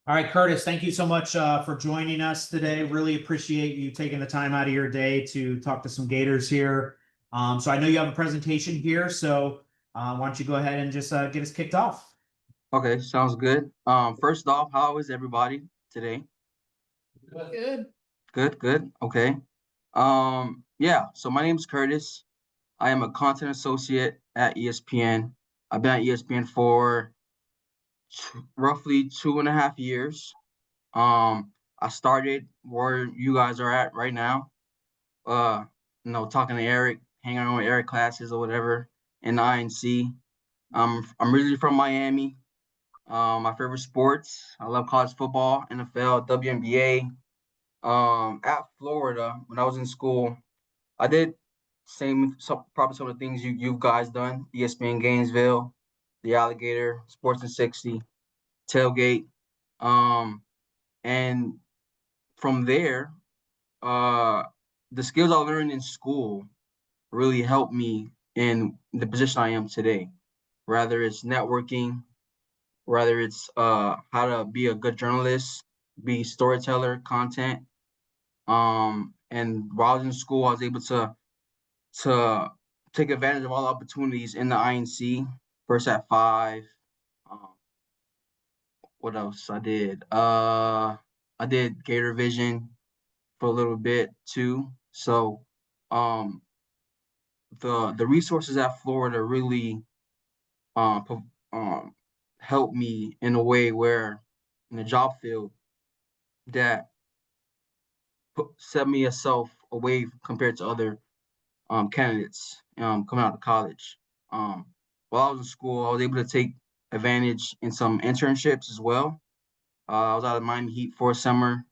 All right, Curtis, thank you so much for joining us today. Really appreciate you taking the time out of your day to talk to some Gators here. So I know you have a presentation here, so why don't you go ahead and just get us kicked off? Okay, sounds good. First off, how is everybody today? Good. Good, good. Okay. Yeah, so my name is Curtis. I am a content associate at ESPN. I've been at ESPN for roughly 2.5 years. I started where you guys are at right now. Uh, talking to Eric, hanging out with Eric classes or whatever in the INC. I'm originally from Miami. My favorite sports, I love college football, NFL, WNBA. At Florida, when I was in school, I did probably some of the things you guys done. ESPN Gainesville, the Alligator, Sports and 60, Tailgate. Um, and from there, uh, the skills I learned in school really helped me in the position I am today. Rather it's networking, whether it's how to be a good journalist, be storyteller, content. And while I was in school, I was able to take advantage of all opportunities in the INC. First at five. Um, what else I did? I did Gator Vision for a little bit too. So um, the resources at Florida really um, um, helped me in a way where in the job field that set me yourself away compared to other candidates coming out of college. Um, while I was in school, I was able to take advantage in some internships as well. I was out of Miami Heat for a summer.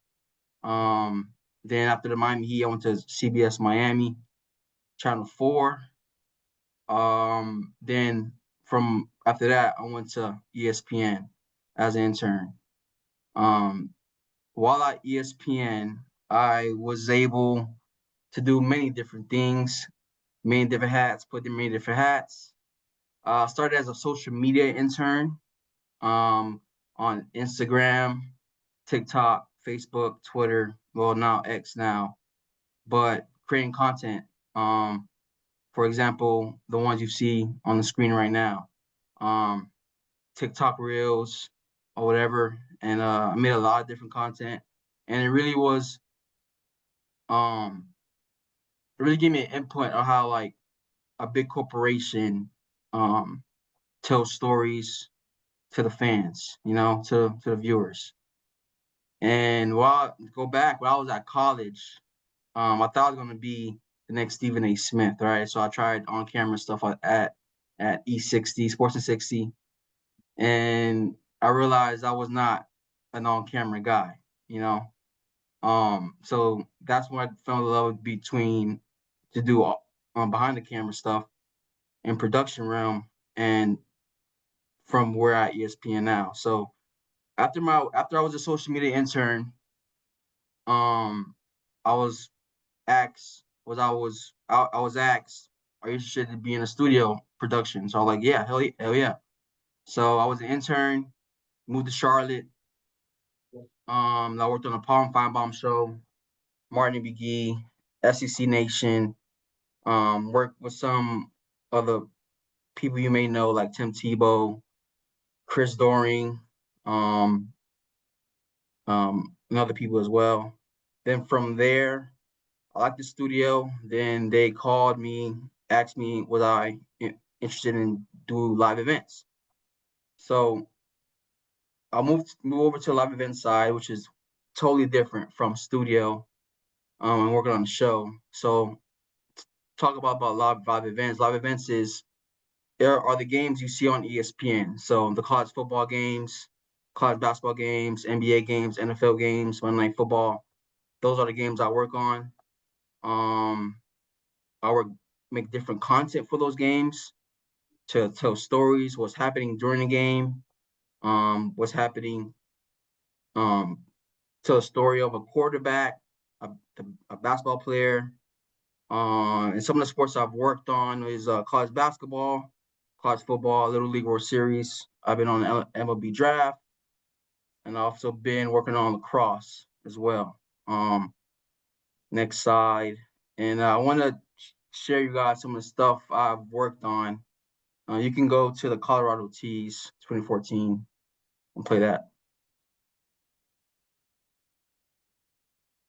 Um, then after the Miami Heat, I went to CBS Miami, Channel 4. Then from after that, I went to ESPN as an intern. Um, while at ESPN, I was able to do many different things, many different hats, put in many different hats. Started as a social media intern um, on Instagram, TikTok, Facebook, Twitter, well, now X now, but creating content. Um, for example, the ones you see on the screen right now, um, TikTok Reels or whatever. And I made a lot of different content. And um, it really gave me an input on how like a big corporation um, tells stories to the fans, to the viewers. And while go back when I was at college, I thought I was gonna be the next Stephen A. Smith, right? So I tried on camera stuff at E60, Sports and 60, and I realized I was not an on camera guy, you know. So that's when I fell in love between to do behind the camera stuff in production realm and from where at ESPN now. So after I was a social media intern, um, I was I was asked, are you interested to be in a studio production? So I was like, yeah, hell yeah. So I was an intern, moved to Charlotte. I worked on a Paul and Feinbaum show, Martin and McGee, SEC Nation. Worked with some other people you may know like Tim Tebow, Chris Doring, um, and other people as well. Then from there, I liked the studio. Then they called me, asked me was I interested in do live events. So I move over to live event side, which is totally different from studio and working on the show. So talk about live events. Live events is there are the games you see on ESPN. So the college football games, college basketball games, NBA games, NFL games, Monday Night Football. Those are the games I work on. Um, I work make different content for those games to tell stories, what's happening during the game, what's happening, um, tell a story of a quarterback, a, a basketball player. And some of the sports I've worked on is college basketball, college football, Little League World Series. I've been on the MLB draft. and I've also been working on lacrosse as well. Next slide, and I want to share you guys some of the stuff I've worked on. You can go to the Colorado Tees 2014 and play that.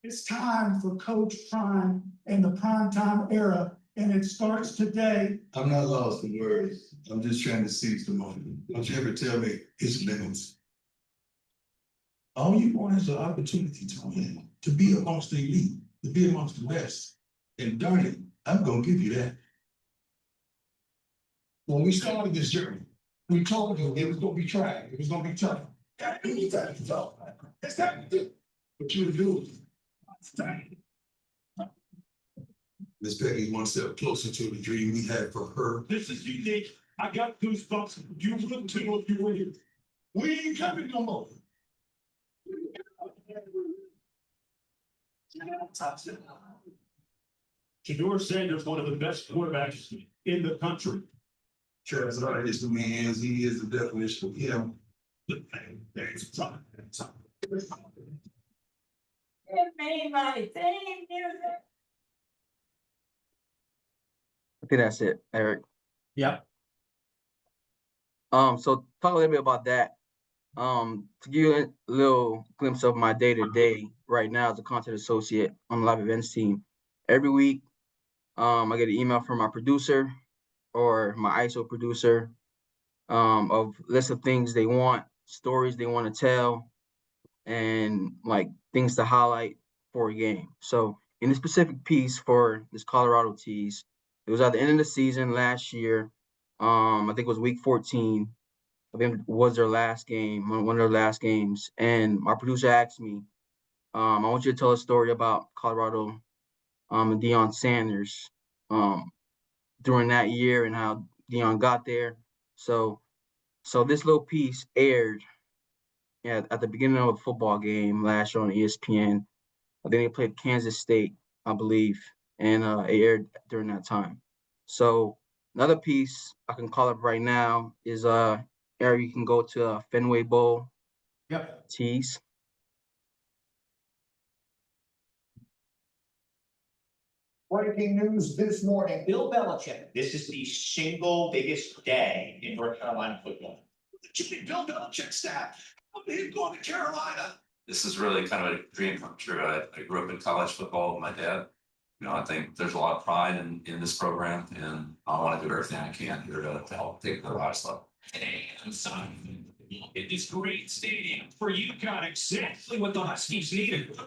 It's time for Coach Prime and the primetime era, and it starts today. I'm not lost in words. I'm just trying to seize the moment. Don't you ever tell me it's limits. All you want is an opportunity to win, to be amongst the elite, to be amongst the best. And darn it, I'm gonna give you that. When we started this journey, we told you it was gonna be tried, it was gonna be tough. Got anything to talk about. It's time to do. But you do it. It's time. Miss Peggy's one step closer to the dream we had for her. This is unique. I got goosebumps. You would too if you were here. We ain't coming no more. Shador Sanders, one of the best quarterbacks in the country. Travis Hunter is the man. He is the definition of him. It made my thing music. I think that's it, Eric. Yep. So talk a little bit about that. To give you a little glimpse of my day-to-day right now as a content associate on the live events team. Every week, I get an email from my producer or my ISO producer of list of things they want, stories they want to tell, and like things to highlight for a game. So in this specific piece for this Colorado Tees, it was at the end of the season last year. I think it was week 14. I think it was their last game, one of their last games. And my producer asked me, I want you to tell a story about Colorado and Deion Sanders during that year and how Deion got there. So this little piece aired at the beginning of a football game last year on ESPN. I think they played Kansas State, I believe, and it aired during that time. So another piece I can call up right now is Eric, you can go to Fenway Bowl. Yep. Tees. Breaking news this morning. Bill Belichick, this is the single biggest day in North Carolina football. Bill Belichick staff. Him going to Carolina. This is really kind of a dream come true. I grew up in college football with my dad. You know, I think there's a lot of pride in this program, and I want to do everything I can here to help take it to the highest level. And son, in this great stadium for UConn, exactly what the Huskies needed.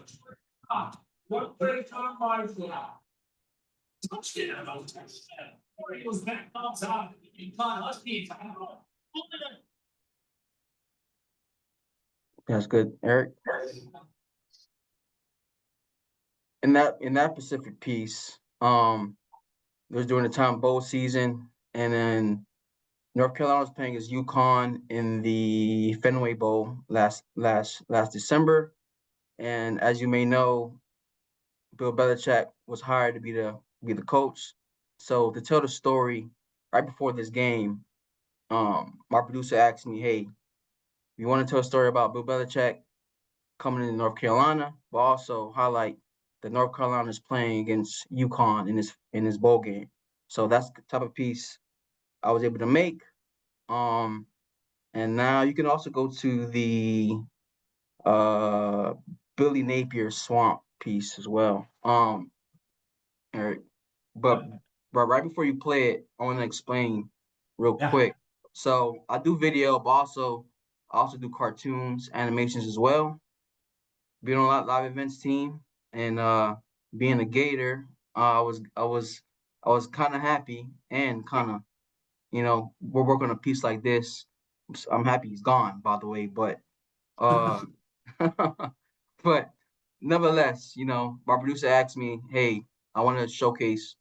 What great combine for that. Touchdown, Orioles back on top. UConn Huskies. That's good, Eric. In that Pacific piece, it was during the time bowl season, and then North Carolina was playing against UConn in the Fenway Bowl last December. And as you may know, Bill Belichick was hired to be the coach. So to tell the story right before this game, my producer asked me, "Hey, you want to tell a story about Bill Belichick coming into North Carolina, but also highlight that North Carolina is playing against UConn in this bowl game." So that's the type of piece I was able to make. And now you can also go to the Billy Napier Swamp piece as well. Eric, but right before you play it, I want to explain real quick. So I do video, but I also do cartoons, animations as well. Being on a live events team and being a Gator, I was kind of happy and kind of, we're working on a piece like this. I'm happy he's gone, by the way, but but nevertheless, my producer asked me, "Hey, I want to showcase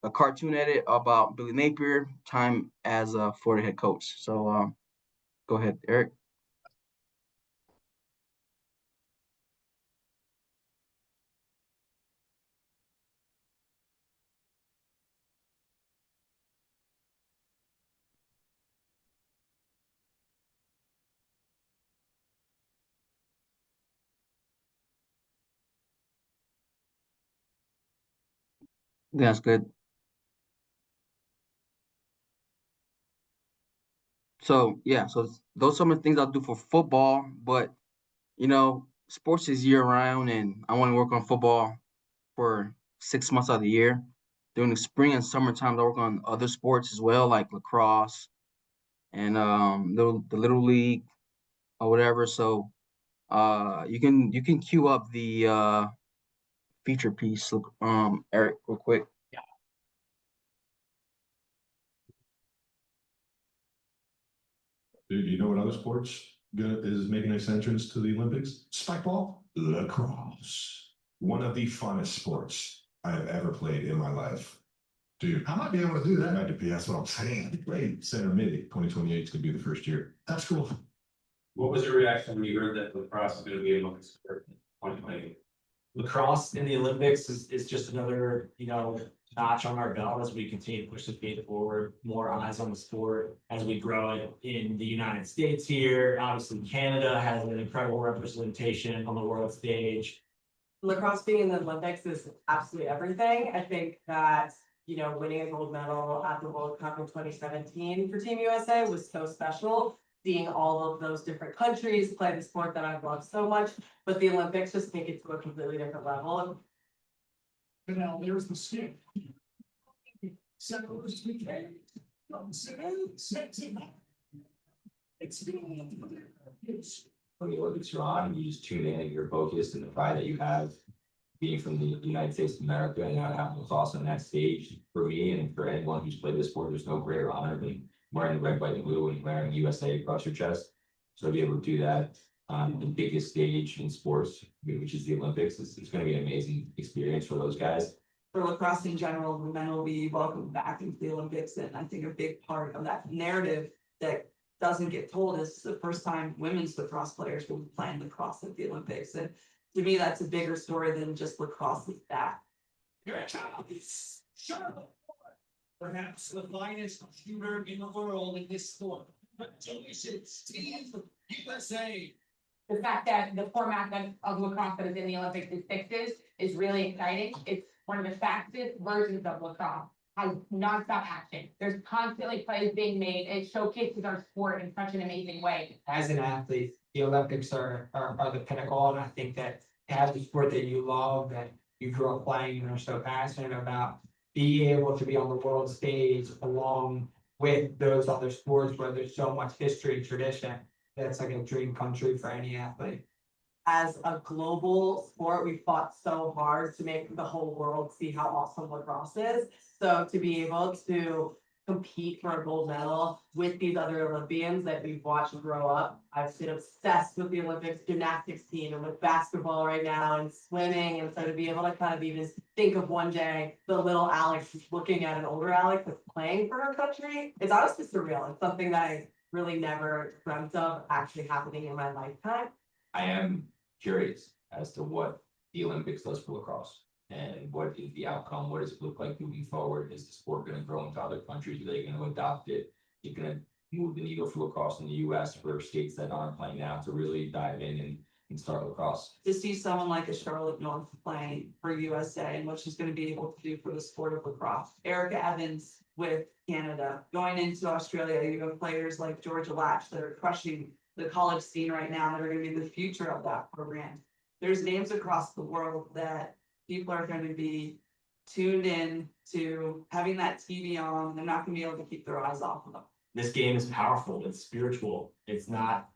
a cartoon edit about Billy Napier time as a Florida head coach." So go ahead, Eric. That's good. So yeah, so those are some of the things I'll do for football, but sports is year round, and I want to work on football for 6 months out of the year. During the spring and summertime, I work on other sports as well, like lacrosse and the little league or whatever. So you can queue up the feature piece, Eric, real quick. Do you know what other sports is making its entrance to the Olympics? Spikeball, lacrosse. One of the funnest sports I have ever played in my life. Dude, I might be able to do that. Might be, that's what I'm saying. Great. Center mid 2028 is gonna be the first year. That's cool. What was your reaction when you heard that lacrosse is going to be an Olympic sport in 2020? Lacrosse in the Olympics is just another, notch on our belt as we continue to push the game forward, more eyes on the sport as we grow it in the United States here. Obviously, Canada has an incredible representation on the world stage. Lacrosse being in the Olympics is absolutely everything. I think that, winning a gold medal at the World Cup in 2017 for Team USA was so special. Seeing all of those different countries play the sport that I've loved so much, but the Olympics just take it to a completely different level. But now there's the skip. So we can. It's been. When the Olympics are on, you just tune in and you're focused, and the pride that you have being from the United States of America and now having lacrosse on that stage for me and for anyone who's played this sport, there's no greater honor than wearing the red, white, and blue and wearing USA across your chest. So to be able to do that on the biggest stage in sports, which is the Olympics, it's going to be an amazing experience for those guys. For lacrosse in general, the men will be welcomed back into the Olympics, and I think a big part of that narrative that doesn't get told is the first time women's lacrosse players will be playing lacrosse at the Olympics, and to me, that's a bigger story than just lacrosse is back. Charlotte, perhaps the finest shooter in the world in this sport. Congratulations, Team USA. The fact that the format of lacrosse that is in the Olympics is sixes is really exciting. It's one of the fastest versions of lacrosse. Has nonstop action. There's constantly plays being made. It showcases our sport in such an amazing way. As an athlete, the Olympics are the pinnacle, and I think that to have the sport that you love, that you grew up playing and are so passionate about, being able to be on the world stage along with those other sports where there's so much history and tradition, that's like a dream come true for any athlete. As a global sport, we fought so hard to make the whole world see how awesome lacrosse is. So to be able to compete for a gold medal with these other Olympians that we've watched grow up. I've been obsessed with the Olympics gymnastics team and with basketball right now and swimming. And so to be able to kind of even think of one day the little Alex looking at an older Alex that's playing for her country, it's honestly surreal. It's something that I really never dreamt of actually happening in my lifetime. I am curious as to what the Olympics does for lacrosse and what is the outcome. What does it look like moving forward? Is the sport going to grow into other countries? Are they going to adopt it? You're going to move the needle for lacrosse in the US for states that aren't playing now to really dive in and start lacrosse. To see someone like a Charlotte North playing for USA and what she's going to be able to do for the sport of lacrosse. Erica Evans with Canada. Going into Australia, you have players like Georgia Latch that are crushing the college scene right now that are going to be the future of that program. There's names across the world that people are going to be tuned in to having that TV on. They're not going to be able to keep their eyes off of them. This game is powerful. It's spiritual. It's not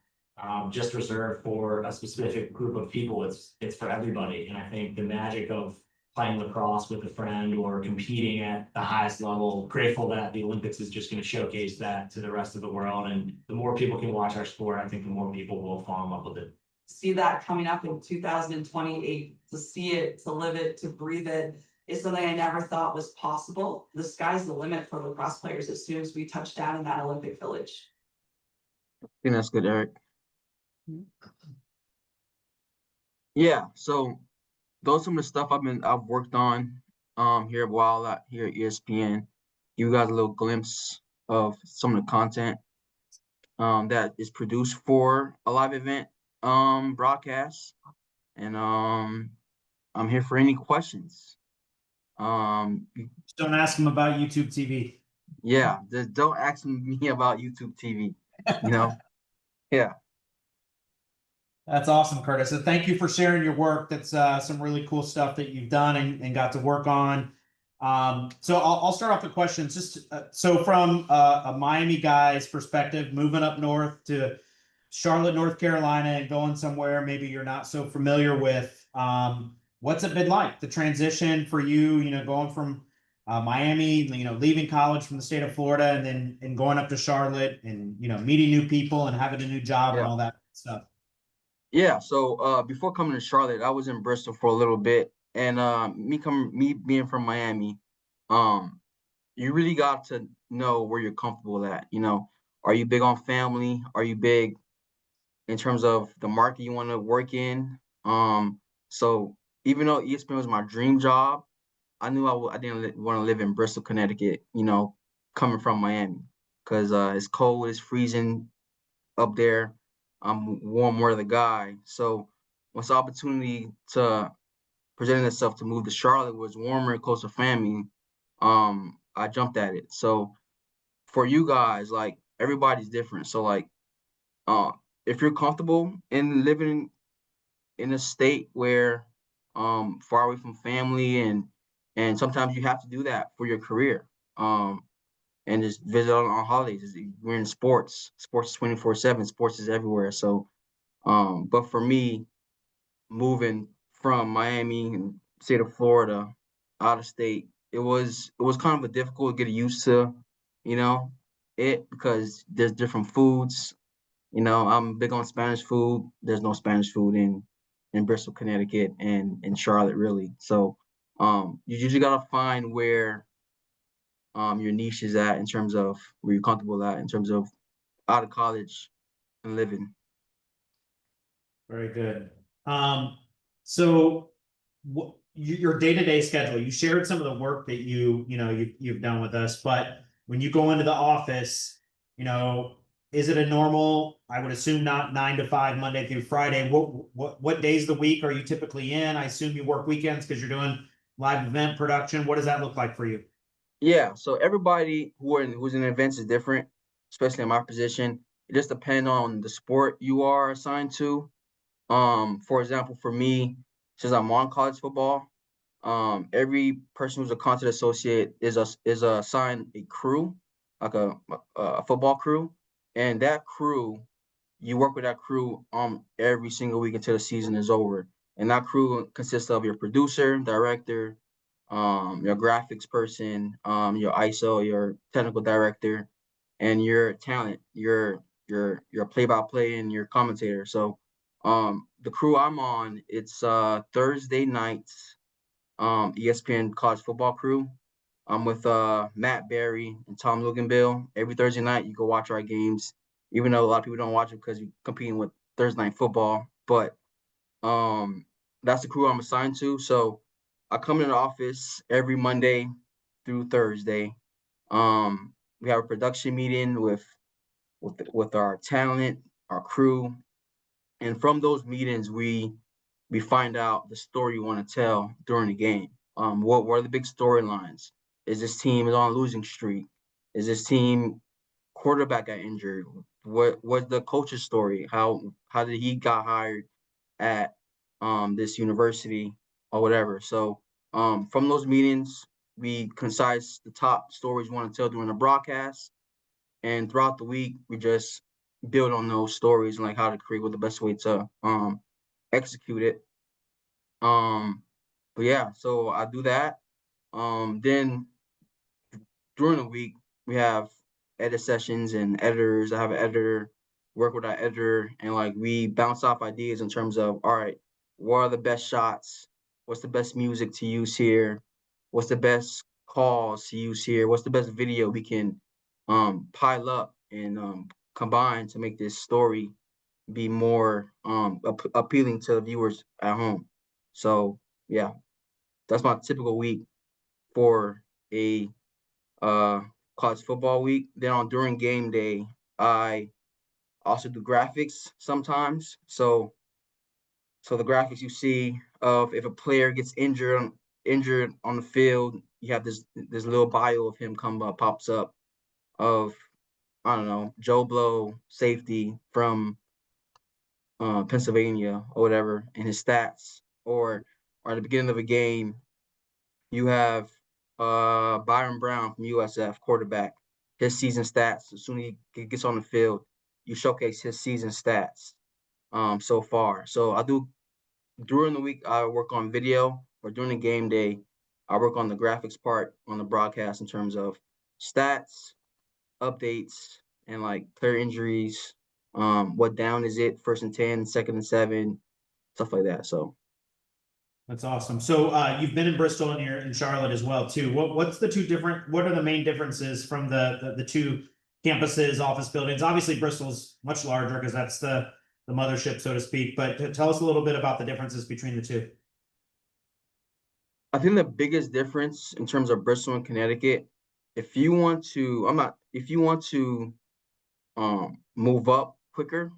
just reserved for a specific group of people. It's for everybody. And I think the magic of playing lacrosse with a friend or competing at the highest level, grateful that the Olympics is just going to showcase that to the rest of the world. And the more people can watch our sport, I think the more people will fall in love with it. See that coming up in 2028, to see it, to live it, to breathe it, is something I never thought was possible. The sky's the limit for lacrosse players as soon as we touch down in that Olympic village. I think that's good, Eric. Yeah, so those are some of the stuff I've worked on here while out here at ESPN. You guys a little glimpse of some of the content that is produced for a live event broadcast. And I'm here for any questions. Um, Don't ask him about YouTube TV. yeah, just don't ask me about YouTube TV. You know, yeah. That's awesome, Curtis. And thank you for sharing your work. That's some really cool stuff that you've done and got to work on. So I'll start off the questions. Just so from a Miami guy's perspective, moving up north to Charlotte, North Carolina, and going somewhere maybe you're not so familiar with. What's it been like the transition for you? You know, going from Miami, you know, leaving college from the state of Florida, and then going up to Charlotte, and you know, meeting new people and having a new job and Yeah. all that stuff. Yeah, so before coming to Charlotte, I was in Bristol for a little bit, and me being from Miami, um, you really got to know where you're comfortable at. You know, are you big on family? Are you big in terms of the market you want to work in? So even though ESPN was my dream job, I knew I didn't want to live in Bristol, Connecticut. You know, coming from Miami, because it's cold, it's freezing up there. I'm warm weather guy. So once the opportunity to presented itself to move to Charlotte was warmer and closer family, I jumped at it. So for you guys, like everybody's different. So like uh if you're comfortable in living in a state where far away from family and sometimes you have to do that for your career. And just visit on holidays. We're in sports. Sports is 24/7. Sports is everywhere. So but for me, moving from Miami and state of Florida out of state, it was kind of a difficult to get used to, you know, it because there's different foods. You know, I'm big on Spanish food. There's no Spanish food in Bristol, Connecticut, and in Charlotte, really. So, you usually gotta find where your niche is at in terms of where you're comfortable at in terms of out of college and living. Very good. So what your day-to-day schedule, you shared some of the work that you know, you've done with us, but when you go into the office, you know, is it a normal, I would assume not 9 to 5, Monday through Friday? What days of the week are you typically in? I assume you work weekends because you're doing live event production. What does that look like for you? Yeah, so everybody who's in events is different, especially in my position. It just depends on the sport you are assigned to. For example, for me, since I'm on college football, every person who's a content associate is assigned a crew, like a football crew, and that crew, you work with that crew every single week until the season is over. And that crew consists of your producer, director, your graphics person, your ISO, your technical director, and your talent, your play-by-play and your commentator. So the crew I'm on, it's Thursday nights, ESPN college football crew. I'm with Matt Barry and Tom Luganbill. Every Thursday night, you go watch our games, even though a lot of people don't watch it because you're competing with Thursday night football. But that's the crew I'm assigned to. So I come in the office every Monday through Thursday. We have a production meeting with our talent, our crew, and from those meetings we find out the story you want to tell during the game. What are the big storylines? Is this team is on a losing streak? Is this team quarterback got injured? What was the coach's story? How did he got hired at this university or whatever? So from those meetings, we concise the top stories we want to tell during the broadcast, and throughout the week, we just build on those stories and like how to create what the best way to execute it. Um, but yeah, so I do that. Then during the week, we have edit sessions and editors. I have an editor, work with our editor, and like we bounce off ideas in terms of, all right, what are the best shots? What's the best music to use here? What's the best calls to use here? What's the best video we can pile up and combine to make this story be more appealing to the viewers at home? So yeah, that's my typical week for a uh college football week. Then on during game day, I also do graphics sometimes. So the graphics you see of if a player gets injured injured on the field, you have this little bio of him pops up of, I don't know, Joe Blow, safety from Pennsylvania or whatever, and his stats. Or at the beginning of a game, you have Byron Brown from USF, quarterback, his season stats. As soon as he gets on the field, you showcase his season stats so far. So I do during the week, I work on video, or during the game day, I work on the graphics part on the broadcast in terms of stats, updates, and like player injuries. What down is it? 1st and 10, 2nd and 7, stuff like that. So That's awesome. So you've been in Bristol and you're in Charlotte as well too. What are the main differences from the two campuses, office buildings? Obviously Bristol's much larger because that's the mothership, so to speak, but tell us a little but about the differences between the two. I think the biggest difference in terms of Bristol and Connecticut, if you want to move up quicker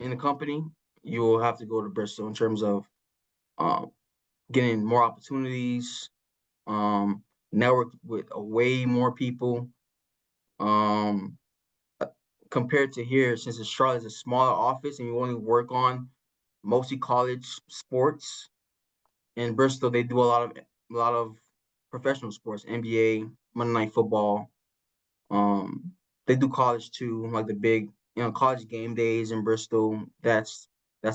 in the company, you will have to go to Bristol in terms of getting more opportunities, network with way more people. Compared to here, since Charlotte is a smaller office and you only work on mostly college sports. In Bristol, they do a lot of professional sports, NBA, Monday Night Football. They do college too, like the big, college game days in Bristol. That's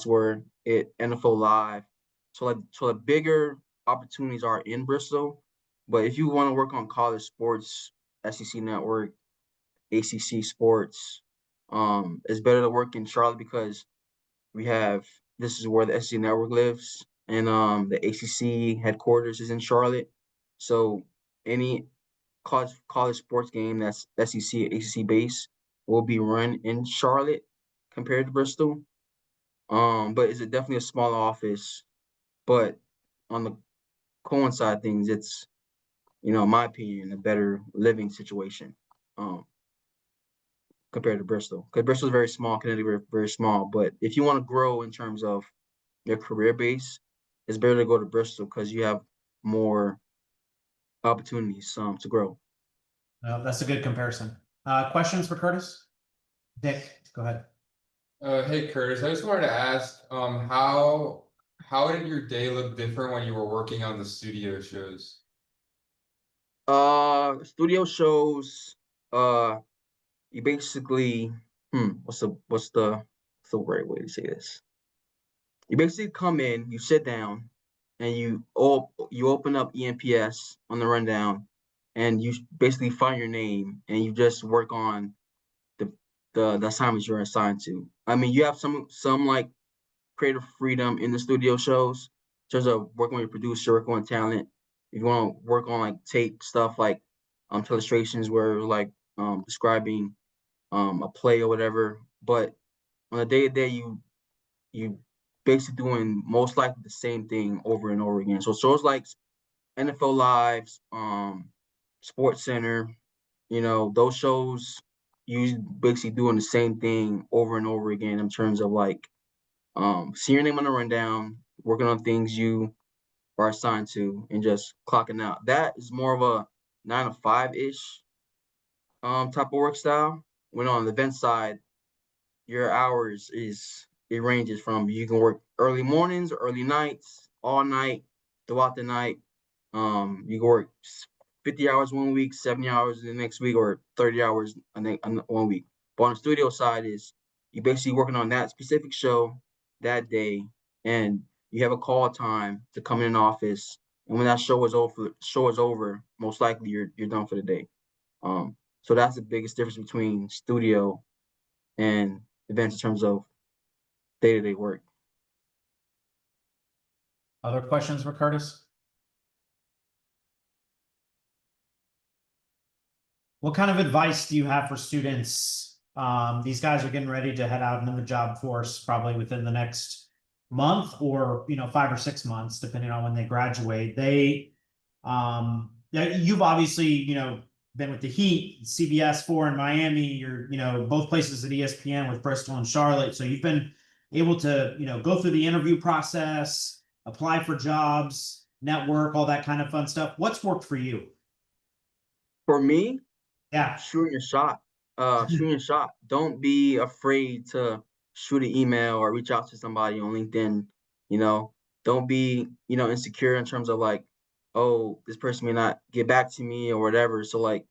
where NFL Live. So the bigger opportunities are in Bristol. But if you want to work on college sports, SEC Network, ACC Sports, it's better to work in Charlotte because this is where the SEC Network lives, and the ACC headquarters is in Charlotte. So any college sports game that's SEC, ACC base will be run in Charlotte compared to Bristol. But it's definitely a small office. But on the Cohen side of things, it's, in my opinion, a better living situation compared to Bristol. Because Bristol is very small, Connecticut very, very small. But if you want to grow in terms of your career base, it's better to go to Bristol because you have more opportunities to grow. Well, that's a good comparison. Questions for Curtis? Dick, go ahead. Hey Curtis, I just wanted to ask, how did your day look different when you were working on the studio shows? Studio shows, you basically, what's the right way to say this? You basically come in, you sit down, and you open up EMPS on the rundown, and you basically find your name, and you just work on the assignments you're assigned to. I mean, you have some like creative freedom in the studio shows in terms of working with your producer, working on talent. If you want to work on like tape stuff, like illustrations where like describing a play or whatever. But on a day-to-day, you basically doing most likely the same thing over and over again. So shows like NFL Live, Sports Center, those shows, you basically doing the same thing over and over again in terms of like seeing your name on the rundown, working on things you are assigned to, and just clocking out. That is more of a 9 to 5-ish type of work style. When on the event side, your hours it ranges from, you can work early mornings, early nights, all night, throughout the night. You can work 50 hours one week, 70 hours the next week, or 30 hours one week. But on the studio side is you basically working on that specific show that day, and you have a call time to come in office. And when that show is over, most likely you're done for the day. So that's the biggest difference between studio and events in terms of day-to-day work. Other questions for Curtis? What kind of advice do you have for students? These guys are getting ready to head out into the job force probably within the next month, or 5 or 6 months, depending on when they graduate. You've obviously been with the Heat, CBS 4 in Miami. You're both places at ESPN with Bristol and Charlotte. So you've been able to go through the interview process, apply for jobs. network, all that kind of fun stuff. What's worked for you? For me, Yeah. shooting a shot. Shooting a shot. Don't be afraid to shoot an email or reach out to somebody on LinkedIn. You know, don't be, insecure in terms of like, oh, this person may not get back to me or whatever. So like,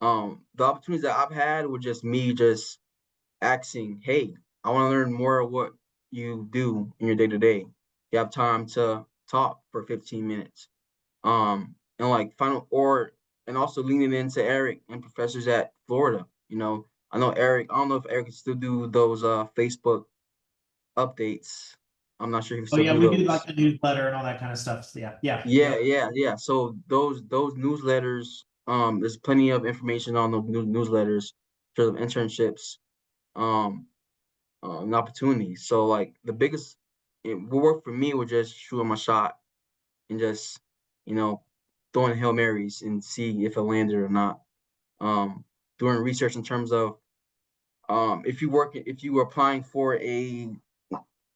the opportunities that I've had were just me just asking, hey, I want to learn more of what you do in your day to day. You have time to talk for 15 minutes. And like and also leaning into Eric and professors at Florida. I know Eric. I don't know if Eric can still do those Facebook updates. I'm not sure if he Oh still yeah, do we do those. like the newsletter and all that kind of stuff. Yeah, yeah. Yeah, Yep. yeah. So those newsletters, there's plenty of information on those newsletters in terms of internships, um, and opportunities. So like what worked for me was just shooting my shot and just, you know, throwing Hail Marys and see if it landed or not. Doing research in terms of if you were applying for a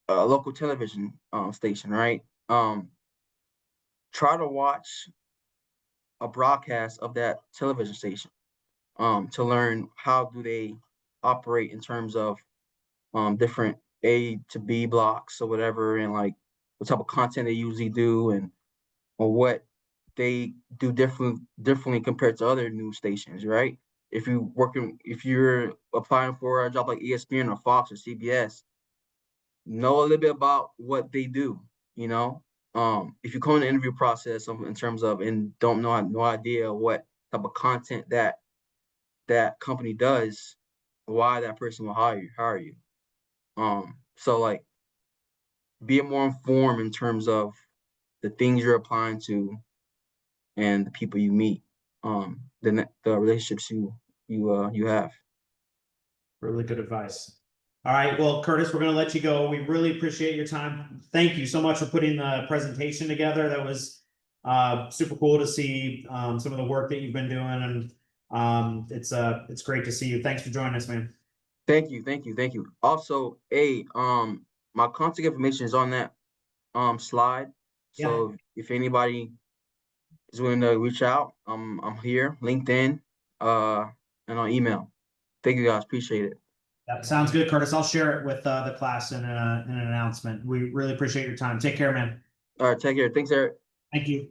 local television station, right? Try to watch a broadcast of that television station to learn how do they operate in terms of different A to B blocks or whatever, and like what type of content they usually do, and or what they do differently compared to other news stations, right? If you're applying for a job like ESPN or Fox or CBS, know a little bit about what they do, you know. If you come in the interview process in terms of and don't know no idea what type of content that company does, why that person will hire you. So like be more informed in terms of the things you're applying to and the people you meet, the relationships you have. Really good advice. All right, well, Curtis, we're going to let you go. We really appreciate your time. Thank you so much for putting the presentation together. That was super cool to see some of the work that you've been doing, and it's great to see you. Thanks for joining us, man. Thank you. Also, my contact information is on that slide. So if anybody is willing to reach out, I'm here, LinkedIn, and on email. Thank you guys, appreciate it. That sounds good, Curtis. I'll share it with the class in an announcement. We really appreciate your time. Take care, man. All right, take care. Thanks, Eric. Thank you.